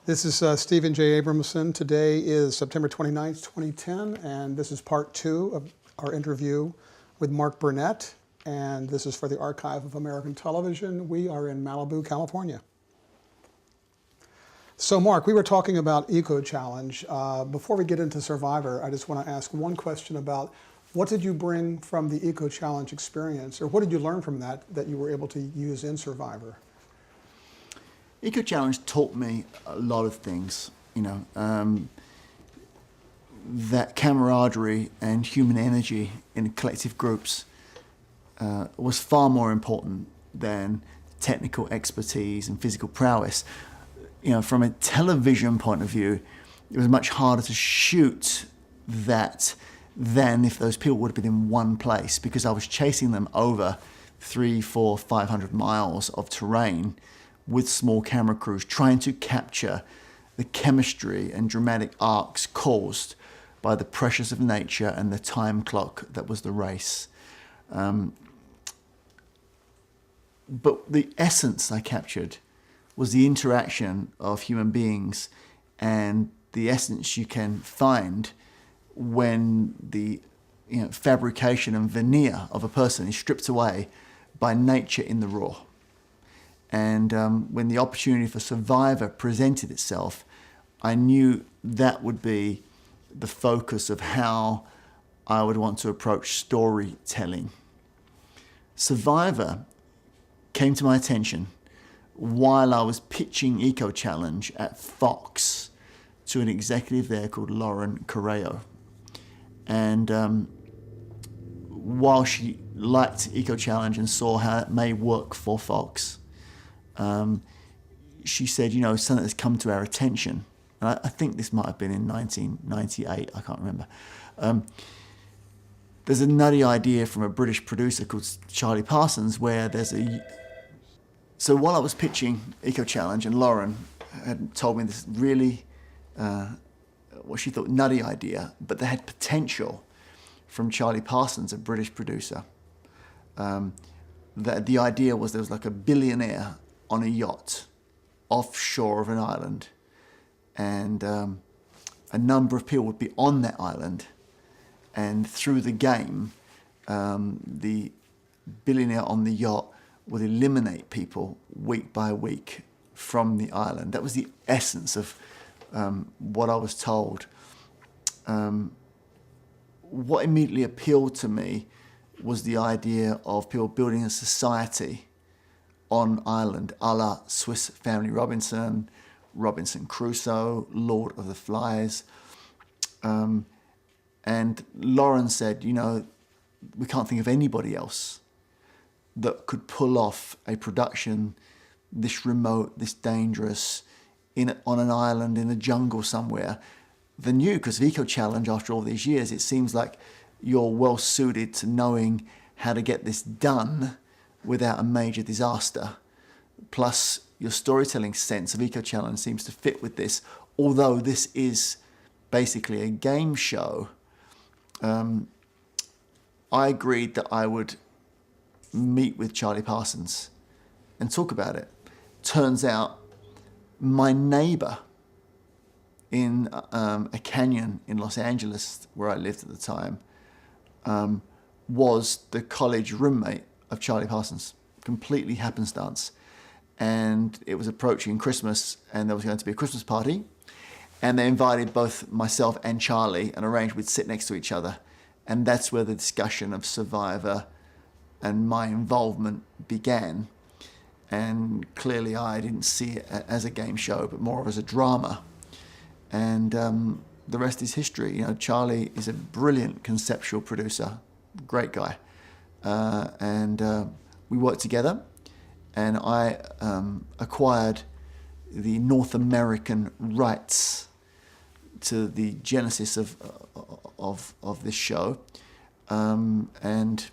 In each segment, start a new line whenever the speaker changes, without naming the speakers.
This is Stephen J. Abramson. Today is September 29th, 2010, and this is part 2 of our interview with Mark Burnett, and this is for the Archive of American Television. We are in Malibu, California. So Mark, we were talking about Eco Challenge. Before we get into Survivor, I just want to ask one question about what did you bring from the Eco Challenge experience, or what did you learn from that you were able to use in Survivor?
Eco Challenge taught me a lot of things, that camaraderie and human energy in collective groups was far more important than technical expertise and physical prowess. From a television point of view, it was much harder to shoot that than if those people would have been in one place, because I was chasing them over 300, 400, 500 miles of terrain with small camera crews, trying to capture the chemistry and dramatic arcs caused by the pressures of nature and the time clock that was the race. But the essence I captured was the interaction of human beings and the essence you can find when the fabrication and veneer of a person is stripped away by nature in the raw. And when the opportunity for Survivor presented itself, I knew that would be the focus of how I would want to approach storytelling. Survivor came to my attention while I was pitching Eco Challenge at Fox to an executive there called Lauren Correo. And while she liked Eco Challenge and saw how it may work for Fox, she said, something that's come to our attention. And I think this might have been in 1998, I can't remember. There's a nutty idea from a British producer called Charlie Parsons where so while I was pitching Eco Challenge, and Lauren had told me this really, what she thought nutty idea, but they had potential from Charlie Parsons, a British producer. That the idea was there was like a billionaire on a yacht offshore of an island, and a number of people would be on that island, and through the game the billionaire on the yacht would eliminate people week by week from the island. That was the essence of what I was told. What immediately appealed to me was the idea of people building a society on island, a la Swiss Family Robinson, Robinson Crusoe, Lord of the Flies. And Lauren said, we can't think of anybody else that could pull off a production this remote, this dangerous, on an island in a jungle somewhere than you, because of Eco Challenge, after all these years, it seems like you're well suited to knowing how to get this done without a major disaster. Plus, your storytelling sense of Eco Challenge seems to fit with this, although this is basically a game show. I agreed that I would meet with Charlie Parsons and talk about it. Turns out my neighbor in a canyon in Los Angeles, where I lived at the time, was the college roommate of Charlie Parsons, completely happenstance. And it was approaching Christmas, and there was going to be a Christmas party, and they invited both myself and Charlie and arranged we'd sit next to each other. And that's where the discussion of Survivor and my involvement began. And clearly I didn't see it as a game show, but more as a drama. And the rest is history. Charlie is a brilliant conceptual producer, great guy. And we worked together, and I acquired the North American rights to the genesis of this show. And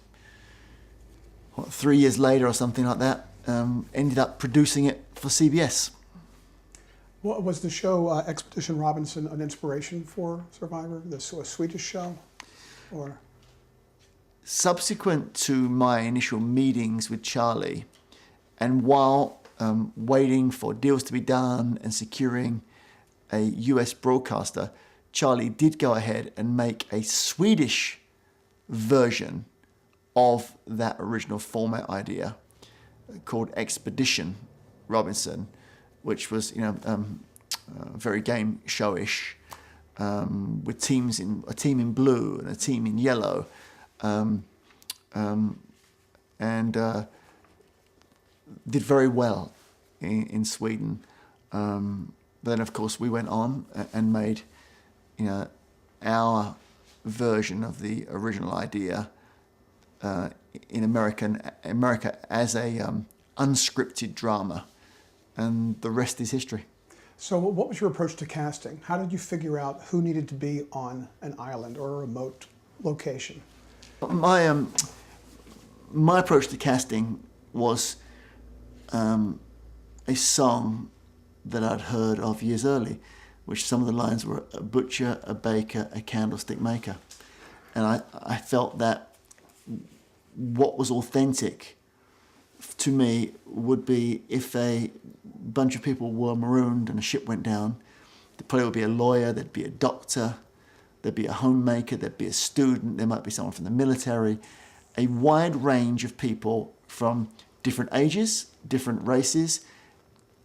3 years later or something like that, ended up producing it for CBS.
What was the show Expedition Robinson an inspiration for Survivor, the Swedish show? Or
Subsequent to my initial meetings with Charlie, and while waiting for deals to be done and securing a US broadcaster, Charlie did go ahead and make a Swedish version of that original format idea called Expedition Robinson, which was very game showish, with a team in blue and a team in yellow, and did very well in Sweden. Then of course we went on and made our version of the original idea in America as a unscripted drama, and the rest is history.
So what was your approach to casting? How did you figure out who needed to be on an island or a remote location?
My approach to casting was a song that I'd heard of years early, which some of the lines were a butcher, a baker, a candlestick maker. And I felt that what was authentic to me would be if a bunch of people were marooned and a ship went down, there probably would be a lawyer, there'd be a doctor, there'd be a homemaker, there'd be a student, there might be someone from the military, a wide range of people from different ages, different races,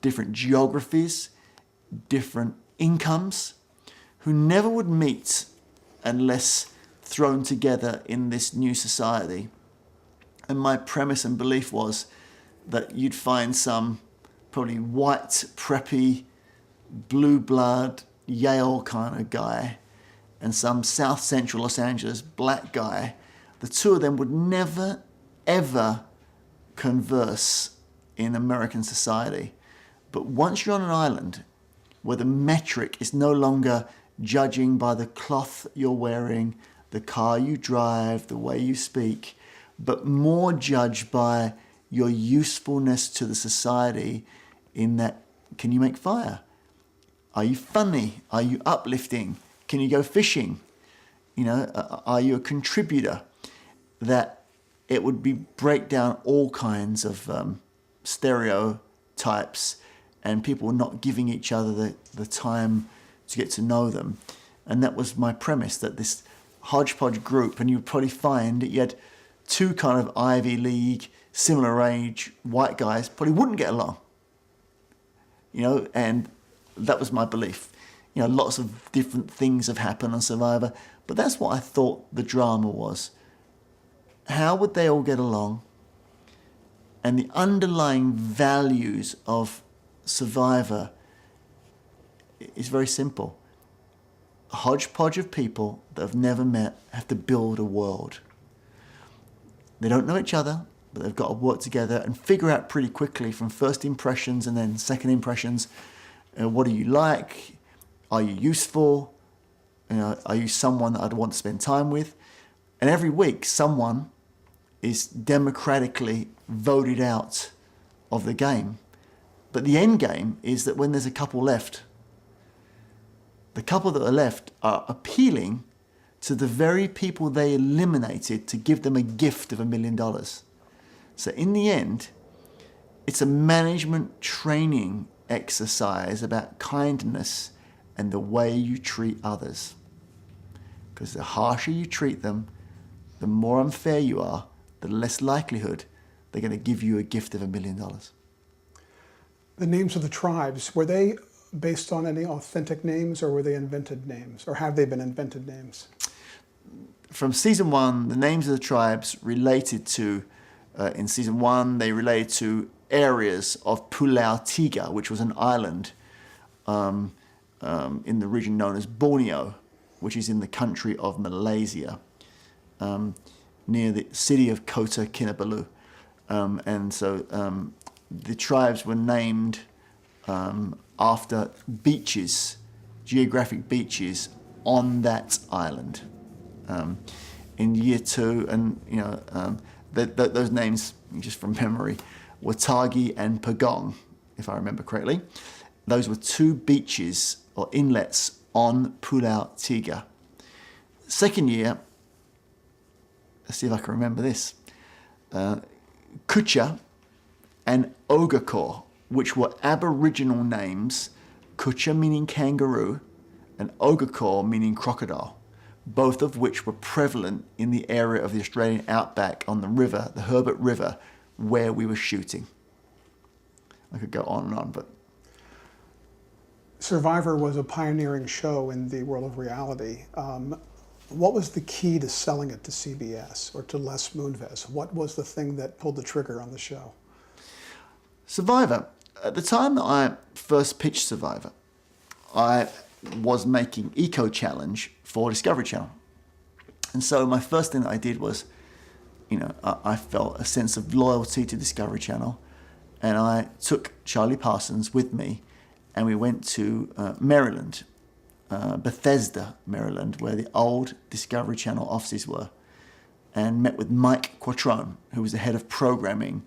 different geographies, different incomes, who never would meet unless thrown together in this new society. And my premise and belief was that you'd find some probably white, preppy, blue blood, Yale kind of guy, and some South Central Los Angeles black guy. The two of them would never, ever converse in American society. But once you're on an island where the metric is no longer judging by the cloth you're wearing, the car you drive, the way you speak, but more judged by your usefulness to the society in that, can you make fire? Are you funny? Are you uplifting? Can you go fishing? Are you a contributor? That it would break down all kinds of stereotypes and people not giving each other the time to get to know them. And that was my premise, that this hodgepodge group, and you'd probably find that you had two kind of Ivy League, similar age, white guys, probably wouldn't get along. And that was my belief. Lots of different things have happened on Survivor, but that's what I thought the drama was. How would they all get along? And the underlying values of Survivor is very simple. A hodgepodge of people that have never met have to build a world. They don't know each other, but they've got to work together and figure out pretty quickly from first impressions and then second impressions, what do you like? Are you useful? Are you someone that I'd want to spend time with? And every week, someone is democratically voted out of the game. But the end game is that when there's a couple left, the couple that are left are appealing to the very people they eliminated to give them a gift of $1 million. So in the end, it's a management training exercise about kindness and the way you treat others. Because the harsher you treat them, the more unfair you are, the less likelihood they're going to give you a gift of $1 million.
The names of the tribes, were they based on any authentic names, or were they invented names, or have they been invented names?
From season 1, the names of the tribes related to, in season 1, they related to areas of Pulau Tiga, which was an island in the region known as Borneo, which is in the country of Malaysia, near the city of Kota Kinabalu. And so the tribes were named after beaches, geographic beaches on that island. In year 2, and those names, just from memory, were Tagi and Pagong, if I remember correctly. Those were 2 beaches or inlets on Pulau Tiga. Second year, let's see if I can remember this, Kucha and Ogakor, which were Aboriginal names kucha meaning kangaroo, and ogakor meaning crocodile, both of which were prevalent in the area of the Australian outback on the river, the Herbert River, where we were shooting. I could go on and on, but...
Survivor was a pioneering show in the world of reality. What was the key to selling it to CBS or to Les Moonves? What was the thing that pulled the trigger on the show?
Survivor. At the time that I first pitched Survivor, I was making Eco Challenge for Discovery Channel. And so my first thing that I did was, I felt a sense of loyalty to Discovery Channel, and I took Charlie Parsons with me, and we went to Maryland, Bethesda, Maryland, where the old Discovery Channel offices were, and met with Mike Quattrone, who was the head of programming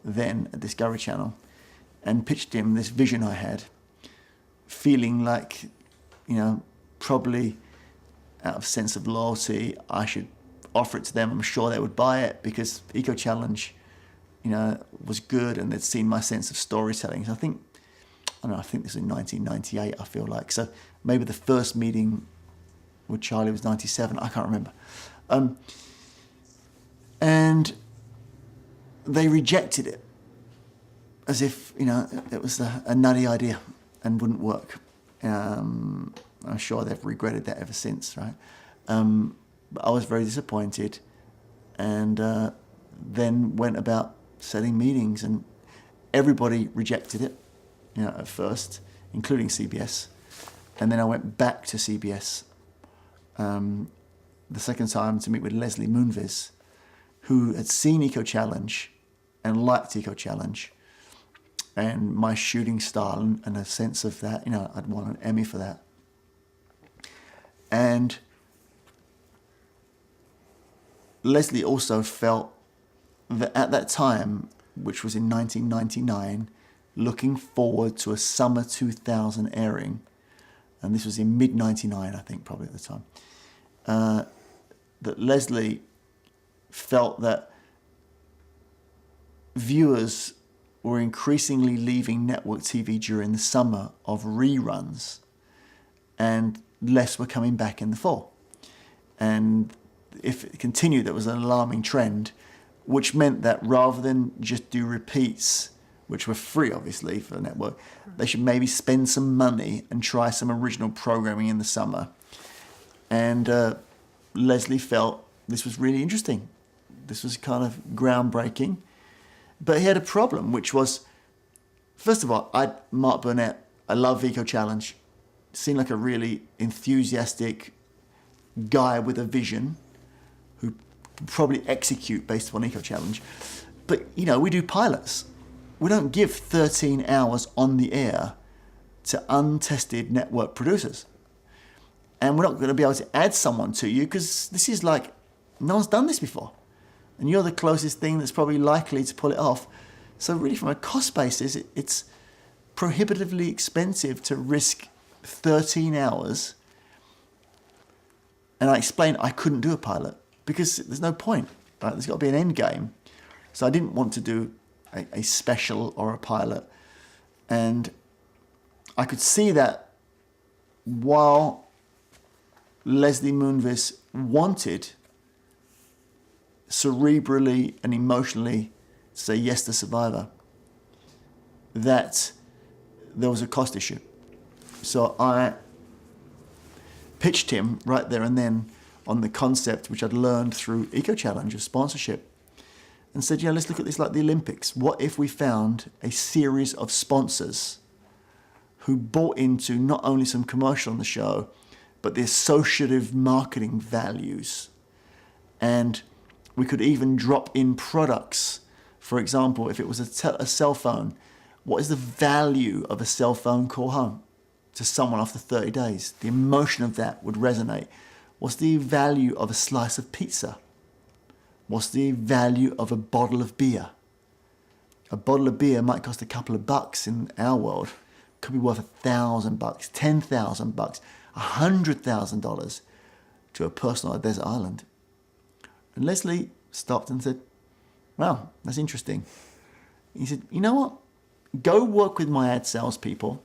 then at Discovery Channel, and pitched him this vision I had, feeling like, probably out of sense of loyalty, I should offer it to them. I'm sure they would buy it because Eco Challenge, was good, and they'd seen my sense of storytelling. So I think this was in 1998, I feel like. So maybe the first meeting with Charlie was 97, I can't remember. And they rejected it as if, it was a nutty idea and wouldn't work. I'm sure they've regretted that ever since, right? But I was very disappointed, and then went about setting meetings, and everybody rejected it, at first, including CBS. And then I went back to CBS the second time to meet with Leslie Moonves, who had seen Eco Challenge and liked Eco Challenge and my shooting style and a sense of that, I'd won an Emmy for that. And Leslie also felt that at that time, which was in 1999, looking forward to a summer 2000 airing, and this was in mid-99, I think, probably at the time, that Leslie felt that viewers were increasingly leaving network TV during the summer of reruns, and less were coming back in the fall. And if it continued, that was an alarming trend, which meant that rather than just do repeats, which were free, obviously, for the network, they should maybe spend some money and try some original programming in the summer. And Leslie felt this was really interesting. This was kind of groundbreaking. But he had a problem, which was, first of all, Mark Burnett, I love Eco Challenge. Seemed like a really enthusiastic guy with a vision who probably execute based upon Eco Challenge. But, we do pilots. We don't give 13 hours on the air to untested network producers. And we're not going to be able to add someone to you because this is like, no one's done this before. And you're the closest thing that's probably likely to pull it off. So really from a cost basis, it's prohibitively expensive to risk 13 hours. And I explained I couldn't do a pilot because there's no point, right? There's got to be an end game. So I didn't want to do a special or a pilot. And I could see that while Leslie Moonves wanted cerebrally and emotionally to say yes to Survivor, that there was a cost issue. So I pitched him right there and then on the concept which I'd learned through Eco Challenge of sponsorship, and said, let's look at this like the Olympics. What if we found a series of sponsors who bought into not only some commercial on the show, but the associative marketing values? And we could even drop in products. For example, if it was a cell phone, what is the value of a cell phone call home to someone after 30 days? The emotion of that would resonate. What's the value of a slice of pizza? What's the value of a bottle of beer? A bottle of beer might cost a couple of bucks in our world. Could be worth $1,000, $10,000, $100,000 to a person on a desert island. And Leslie stopped and said, wow, that's interesting. He said, you know what? Go work with my ad salespeople.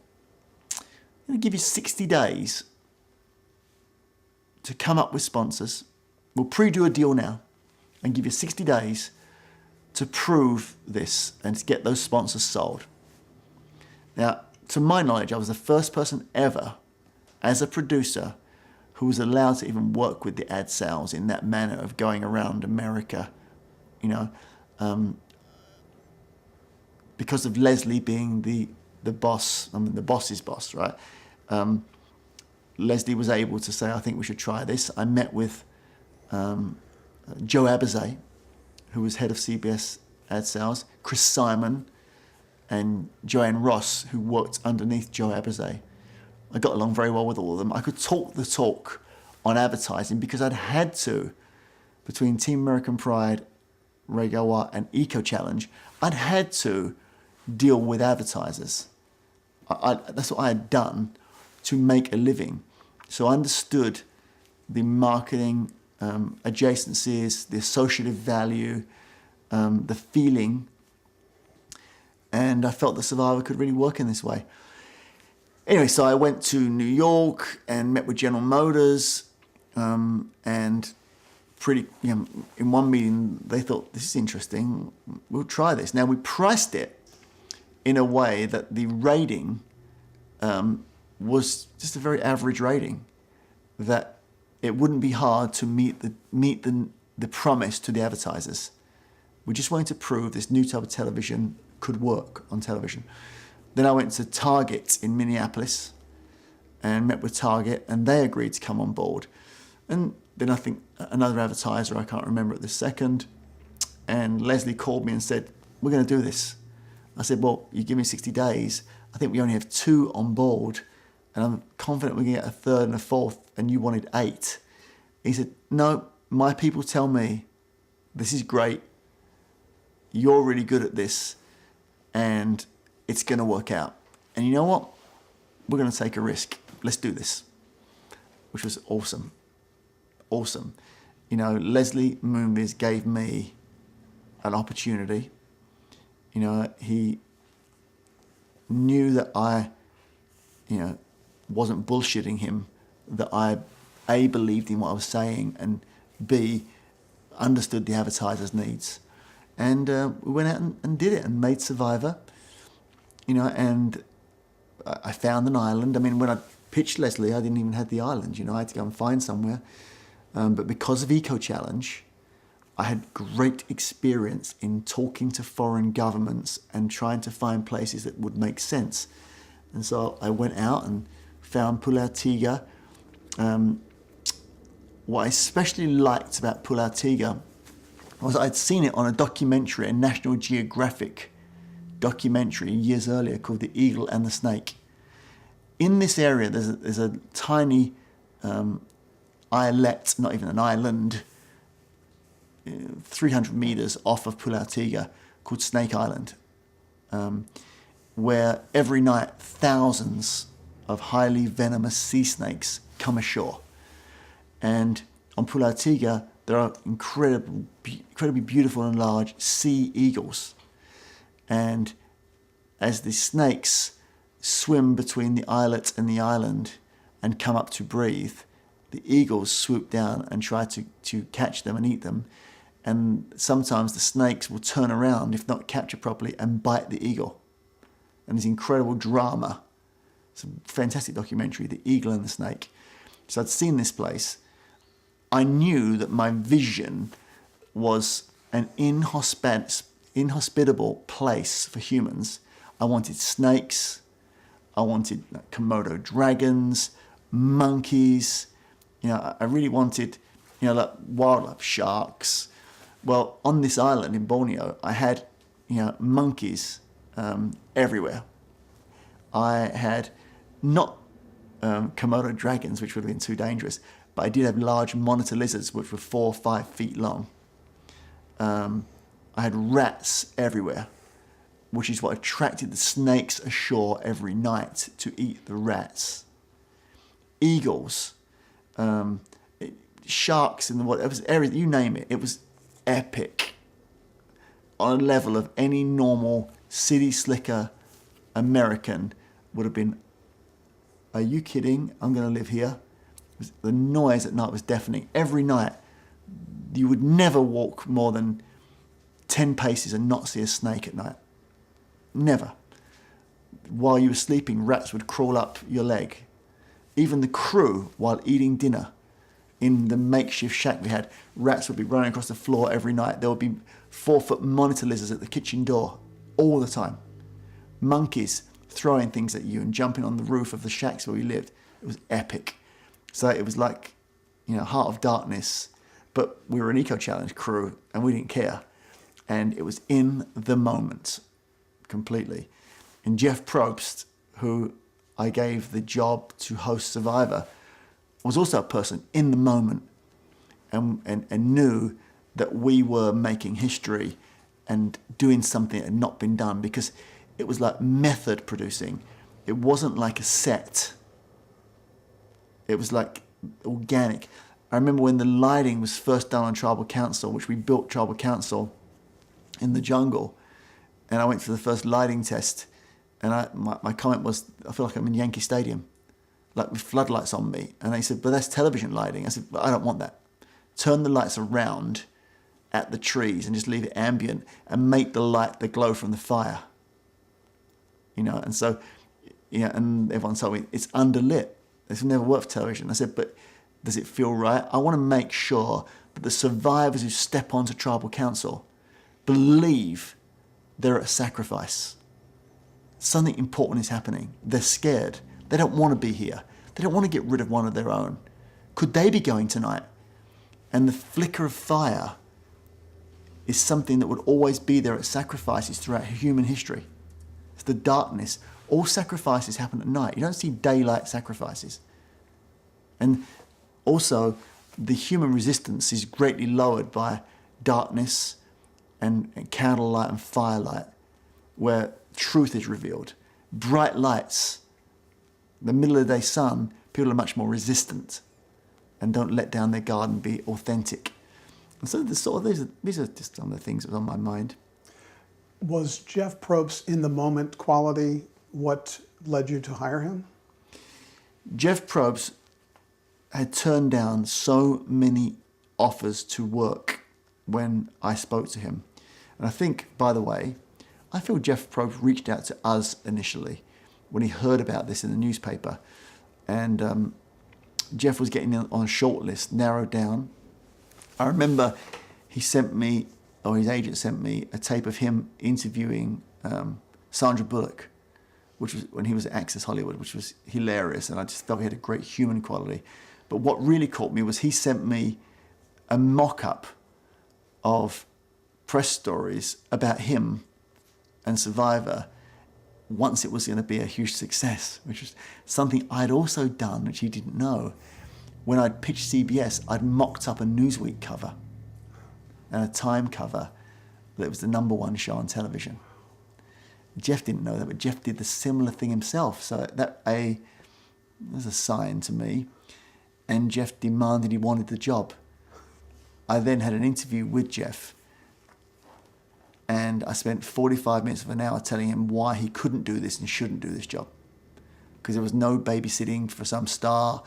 going to give you 60 days to come up with sponsors. We'll pre-do a deal now and give you 60 days to prove this and to get those sponsors sold. Now, to my knowledge, I was the first person ever as a producer who was allowed to even work with the ad sales in that manner of going around America, because of Leslie being the boss, the boss's boss, right? Leslie was able to say, I think we should try this. I met with Joe Abazay, who was head of CBS ad sales, Chris Simon, and Joanne Ross, who worked underneath Joe Abazay. I got along very well with all of them. I could talk the talk on advertising because I'd had to, between Team American Pride, Regawa, and Eco Challenge, I'd had to deal with advertisers. That's what I had done to make a living. So I understood the marketing adjacencies, the associative value, the feeling, and I felt that Survivor could really work in this way. Anyway, so I went to New York and met with General Motors, and in one meeting they thought, this is interesting, we'll try this. Now we priced it in a way that the rating was just a very average rating, that it wouldn't be hard to meet the promise to the advertisers. We just wanted to prove this new type of television could work on television. Then I went to Target in Minneapolis and met with Target, and they agreed to come on board. And then I think another advertiser, I can't remember at this second, and Leslie called me and said, we're going to do this. I said, well, you give me 60 days. I think we only have 2 on board, and I'm confident we can get a third and a fourth, and you wanted 8. He said, no, my people tell me this is great. You're really good at this, and it's going to work out. And you know what? We're going to take a risk. Let's do this. Which was awesome. Awesome. Leslie Moonves gave me an opportunity. He knew that I, wasn't bullshitting him, that I, A, believed in what I was saying, and B, understood the advertiser's needs. And we went out and did it and made Survivor. And I found an island. I mean, when I pitched Leslie, I didn't even have the island. I had to go and find somewhere. But because of Eco Challenge, I had great experience in talking to foreign governments and trying to find places that would make sense. And so I went out and found Pulau-Tiga. What I especially liked about Pulau-Tiga was I'd seen it on a documentary, a National Geographic documentary years earlier called The Eagle and the Snake. In this area, there's a tiny islet, not even an island, 300 meters off of Pulau-Tiga, called Snake Island, where every night thousands of highly venomous sea snakes come ashore. And on Pulau-Tiga, there are incredibly beautiful and large sea eagles. And as the snakes swim between the islet and the island and come up to breathe, the eagles swoop down and try to catch them and eat them. And sometimes the snakes will turn around, if not capture properly, and bite the eagle. And there's incredible drama. It's a fantastic documentary, The Eagle and the Snake. So I'd seen this place. I knew that my vision was an inhospitable place for humans. I wanted snakes. I wanted Komodo dragons, monkeys. I really wanted, like wildlife, sharks. Well, on this island in Borneo, I had, monkeys everywhere. I had not Komodo dragons, which would have been too dangerous, but I did have large monitor lizards, which were 4 or 5 feet long. I had rats everywhere, which is what attracted the snakes ashore every night to eat the rats. Eagles, sharks in the water, it was everything, you name it. It was epic on a level of any normal city slicker American would have been are you kidding? I'm going to live here. The noise at night was deafening. Every night, you would never walk more than 10 paces and not see a snake at night. Never. While you were sleeping, rats would crawl up your leg. Even the crew, while eating dinner in the makeshift shack we had, rats would be running across the floor every night. There would be 4-foot monitor lizards at the kitchen door all the time. Monkeys throwing things at you and jumping on the roof of the shacks where we lived. It was epic. So it was like, Heart of Darkness, but we were an eco-challenge crew and we didn't care. And it was in the moment, completely. And Jeff Probst, who I gave the job to host Survivor, was also a person in the moment and knew that we were making history and doing something that had not been done, because it was like method producing. It wasn't like a set. It was like organic. I remember when the lighting was first done on Tribal Council, which we built Tribal Council in the jungle, and I went for the first lighting test, and my comment was, I feel like I'm in Yankee Stadium, like with floodlights on me. And they said, but that's television lighting. I said, but I don't want that. Turn the lights around at the trees and just leave it ambient and make the light the glow from the fire. And so, and everyone told me it's underlit. This will never work for television. I said, but does it feel right? I want to make sure that the survivors who step onto Tribal Council believe they're at a sacrifice. Something important is happening. They're scared. They don't want to be here. They don't want to get rid of one of their own. Could they be going tonight? And the flicker of fire is something that would always be there at sacrifices throughout human history. It's the darkness. All sacrifices happen at night. You don't see daylight sacrifices. And also, the human resistance is greatly lowered by darkness and candlelight and firelight, where truth is revealed. Bright lights, the middle of the day sun, people are much more resistant and don't let down their guard and be authentic. And so these are just some of the things that was on my mind.
Was Jeff Probst in the moment quality what led you to hire him?
Jeff Probst had turned down so many offers to work when I spoke to him. And I think, by the way, I feel Jeff Probst reached out to us initially when he heard about this in the newspaper. And Jeff was getting on a short list, narrowed down. I remember his agent sent me a tape of him interviewing Sandra Bullock, which was when he was at Access Hollywood, which was hilarious, and I just felt he had a great human quality. But what really caught me was he sent me a mock-up of press stories about him and Survivor once it was going to be a huge success, which was something I'd also done, which he didn't know. When I'd pitched CBS, I'd mocked up a Newsweek cover and a Time cover that was the #1 show on television. Jeff didn't know that, but Jeff did the similar thing himself. So that was a sign to me. And Jeff demanded he wanted the job. I then had an interview with Jeff, and I spent 45 minutes of an hour telling him why he couldn't do this and shouldn't do this job. Because there was no babysitting for some star.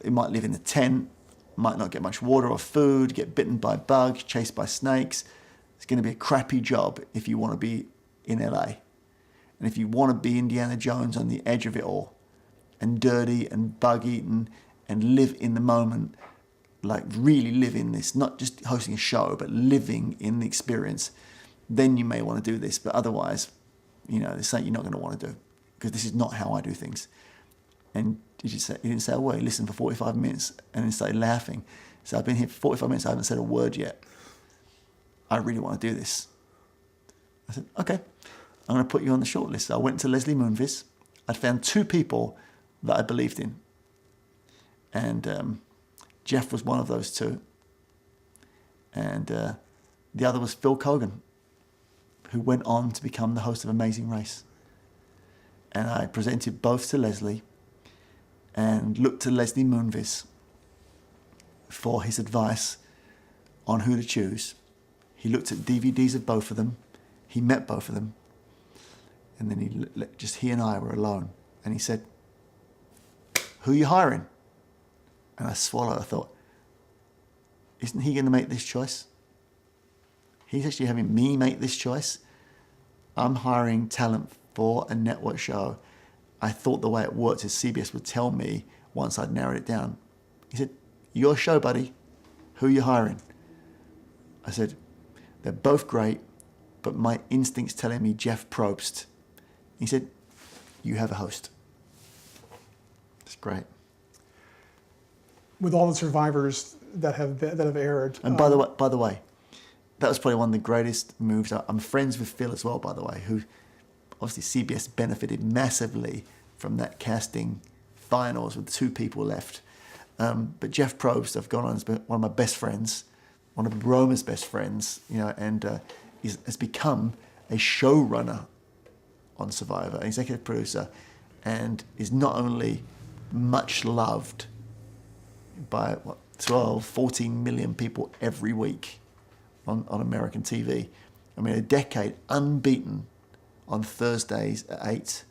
He might live in a tent, might not get much water or food, get bitten by bugs, chased by snakes. It's going to be a crappy job if you want to be in LA. And if you want to be Indiana Jones on the edge of it all, and dirty and bug-eaten, and live in the moment, like really live in this, not just hosting a show, but living in the experience, then you may want to do this. But otherwise, there's something you're not going to want to do, because this is not how I do things. And he didn't say a word. He listened for 45 minutes and then started laughing. So I've been here for 45 minutes. I haven't said a word yet. I really want to do this. I said, okay, I'm going to put you on the short list. So I went to Leslie Moonves. I'd found 2 people that I believed in. And Jeff was one of those 2. And the other was Phil Kogan, who went on to become the host of Amazing Race. And I presented both to Leslie and looked to Leslie Moonves for his advice on who to choose. He looked at DVDs of both of them. He met both of them. And then he and I were alone. And he said, who are you hiring? And I swallowed. I thought, isn't he going to make this choice? He's actually having me make this choice. I'm hiring talent for a network show. I thought the way it worked is CBS would tell me once I'd narrowed it down. He said, your show, buddy. Who are you hiring? I said, they're both great, but my instinct's telling me Jeff Probst. He said, you have a host. It's great.
With all the survivors that have aired.
And by the way, that was probably one of the greatest moves. I'm friends with Phil as well, by the way, who obviously CBS benefited massively from that casting finals with 2 people left. But Jeff Probst, I've gone on as one of my best friends, one of Roma's best friends, and has become a showrunner on Survivor, an executive producer, and is not only much loved by 12, 14 million people every week on American TV. I mean, a decade unbeaten on Thursdays at 8.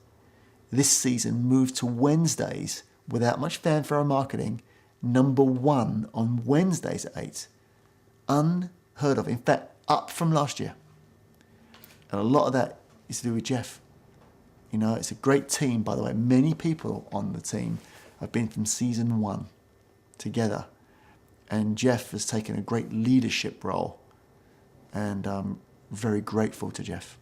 This season moved to Wednesdays without much fanfare or marketing, #1 on Wednesdays at 8. Unheard of. In fact, up from last year. And a lot of that is to do with Jeff. It's a great team, by the way. Many people on the team have been from season 1 together. And Jeff has taken a great leadership role. And I'm very grateful to Jeff.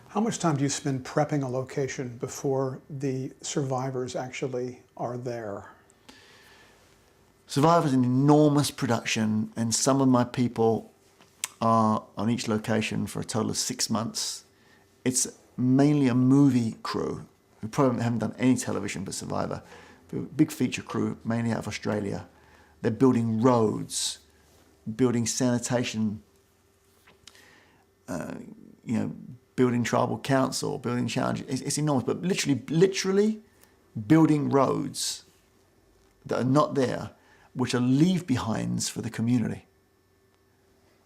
How much time do you spend prepping a location before the survivors actually are there?
Survivor's an enormous production, and some of my people are on each location for a total of 6 months. It's mainly a movie crew who probably haven't done any television but Survivor. Big feature crew, mainly out of Australia. They're building roads, building sanitation, building tribal council, building challenges. It's enormous, but literally building roads that are not there, which are leave-behinds for the community.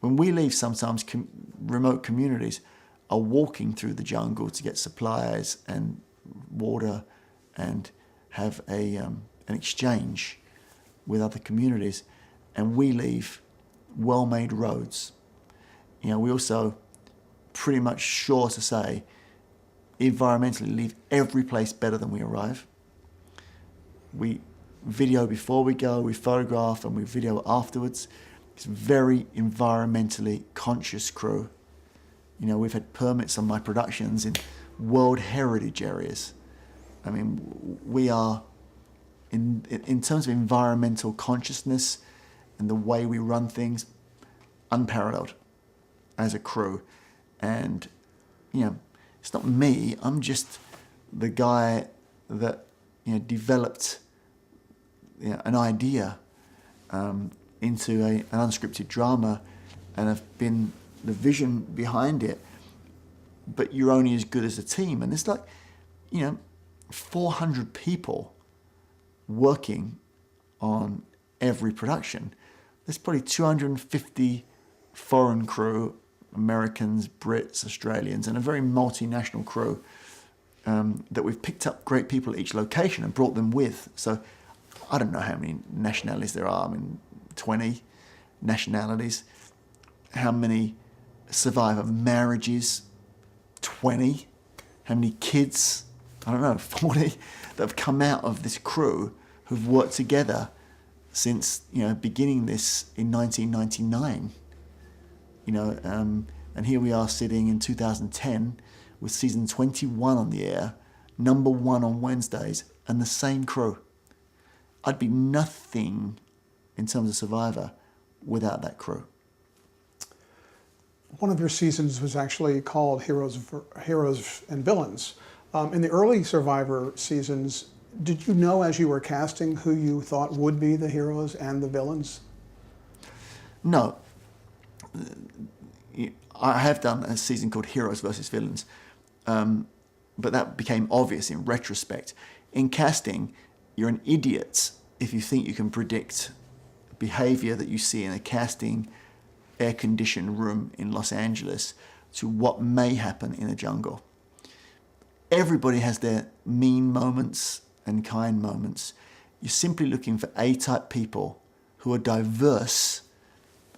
When we leave, sometimes remote communities are walking through the jungle to get supplies and water and have an exchange with other communities, and we leave well-made roads. We also pretty much sure to say environmentally leave every place better than we arrive. We video before we go, we photograph, and we video afterwards. It's a very environmentally conscious crew. We've had permits on my productions in World Heritage areas. I mean, we are, in terms of environmental consciousness and the way we run things, unparalleled as a crew. And, it's not me. I'm just the guy that, developed an idea into an unscripted drama and have been the vision behind it. But you're only as good as a team. And it's like, 400 people working on every production. There's probably 250 foreign crew, Americans, Brits, Australians, and a very multinational crew that we've picked up great people at each location and brought them with. So I don't know how many nationalities there are. 20 nationalities. How many Survivor marriages? 20. How many kids? I don't know, 40 that have come out of this crew who've worked together since, beginning this in 1999. And here we are sitting in 2010 with season 21 on the air, #1 on Wednesdays, and the same crew. I'd be nothing in terms of Survivor without that crew.
One of your seasons was actually called Heroes and Villains. In the early Survivor seasons, did you know as you were casting who you thought would be the heroes and the villains?
No. I have done a season called Heroes versus Villains, but that became obvious in retrospect. In casting, you're an idiot if you think you can predict behavior that you see in a casting air-conditioned room in Los Angeles to what may happen in a jungle. Everybody has their mean moments and kind moments. You're simply looking for A-type people who are diverse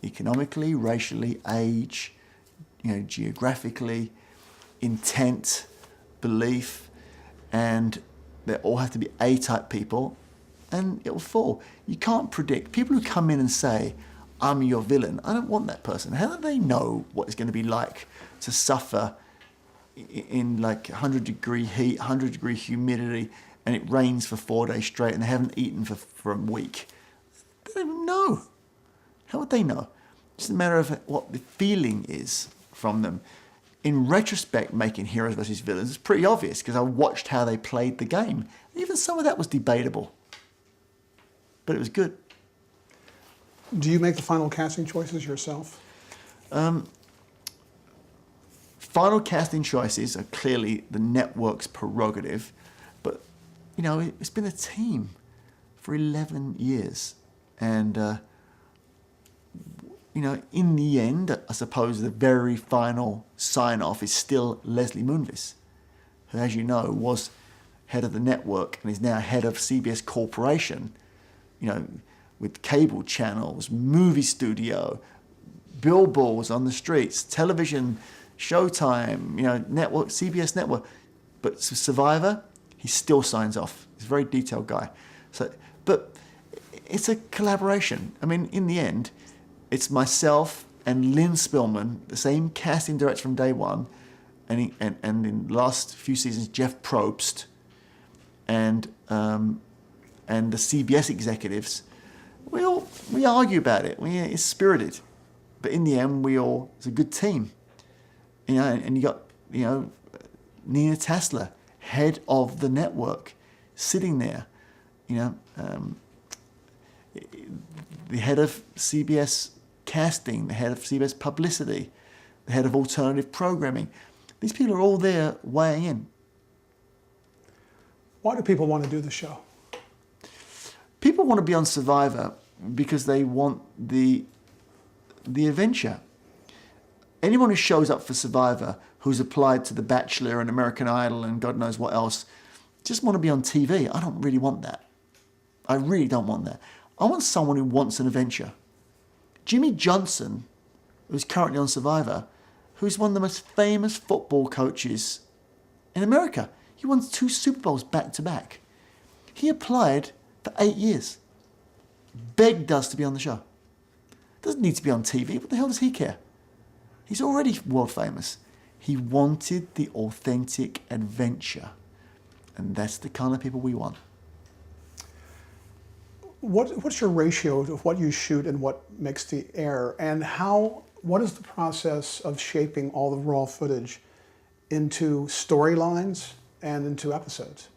economically, racially, age, geographically, intent, belief, and they all have to be A-type people, and it'll fall. You can't predict. People who come in and say, I'm your villain, I don't want that person. How do they know what it's going to be like to suffer in like 100-degree heat, 100-degree humidity, and it rains for 4 days straight, and they haven't eaten for a week? They don't even know. How would they know? It's a matter of what the feeling is from them. In retrospect, making heroes versus villains is pretty obvious because I watched how they played the game. Even some of that was debatable, but it was good.
Do you make the final casting choices yourself?
Final casting choices are clearly the network's prerogative, but it's been a team for 11 years, and in the end, I suppose the very final sign-off is still Leslie Moonves, who, as you know, was head of the network and is now head of CBS Corporation, with cable channels, movie studio, billboards on the streets, television, Showtime, network, CBS network. But Survivor, he still signs off. He's a very detailed guy. But it's a collaboration. I mean, in the end, it's myself and Lynn Spillman, the same casting director from day one, and in the last few seasons, Jeff Probst, and the CBS executives. We argue about it. It's spirited, but in the end, it's a good team. And you got Nina Tassler, head of the network, sitting there. The head of CBS casting, the head of CBS publicity, the head of alternative programming. These people are all there weighing in.
Why do people want to do the show?
People want to be on Survivor because they want the adventure. Anyone who shows up for Survivor, who's applied to The Bachelor and American Idol and God knows what else, just want to be on TV. I don't really want that. I really don't want that. I want someone who wants an adventure. Jimmy Johnson, who's currently on Survivor, who's one of the most famous football coaches in America. He won 2 Super Bowls back to back. He applied for 8 years. Begged us to be on the show. Doesn't need to be on TV. What the hell does he care? He's already world famous. He wanted the authentic adventure. And that's the kind of people we want.
What's your ratio of what you shoot and what makes the air? And what is the process of shaping all the raw footage into storylines and into episodes?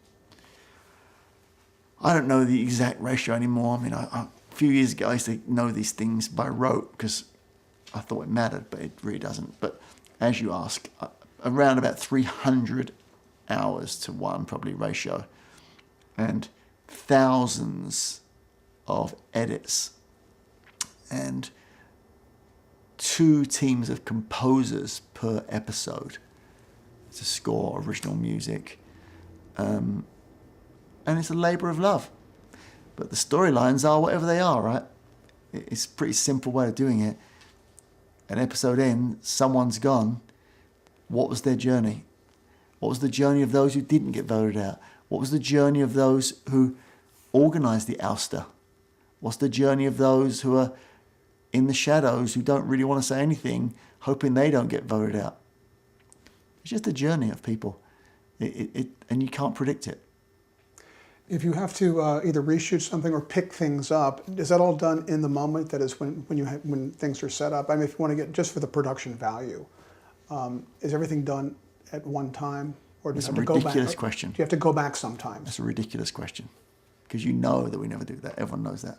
I don't know the exact ratio anymore. I mean, a few years ago, I used to know these things by rote because I thought it mattered, but it really doesn't. But as you ask, around about 300 hours to 1 probably ratio, and thousands of edits, and 2 teams of composers per episode to score original music. And it's a labor of love. But the storylines are whatever they are, right? It's a pretty simple way of doing it. An episode ends, someone's gone. What was their journey? What was the journey of those who didn't get voted out? What was the journey of those who organised the ouster? What's the journey of those who are in the shadows, who don't really want to say anything, hoping they don't get voted out? It's just a journey of people. And you can't predict it.
If you have to either reshoot something or pick things up, is that all done in the moment? That is when things are set up? I mean, if you want to get just for the production value, is everything done at one time, or do you have to go back?
That's a ridiculous question.
Do you have to go back sometimes?
That's a ridiculous question, because you know that we never do that. Everyone knows that.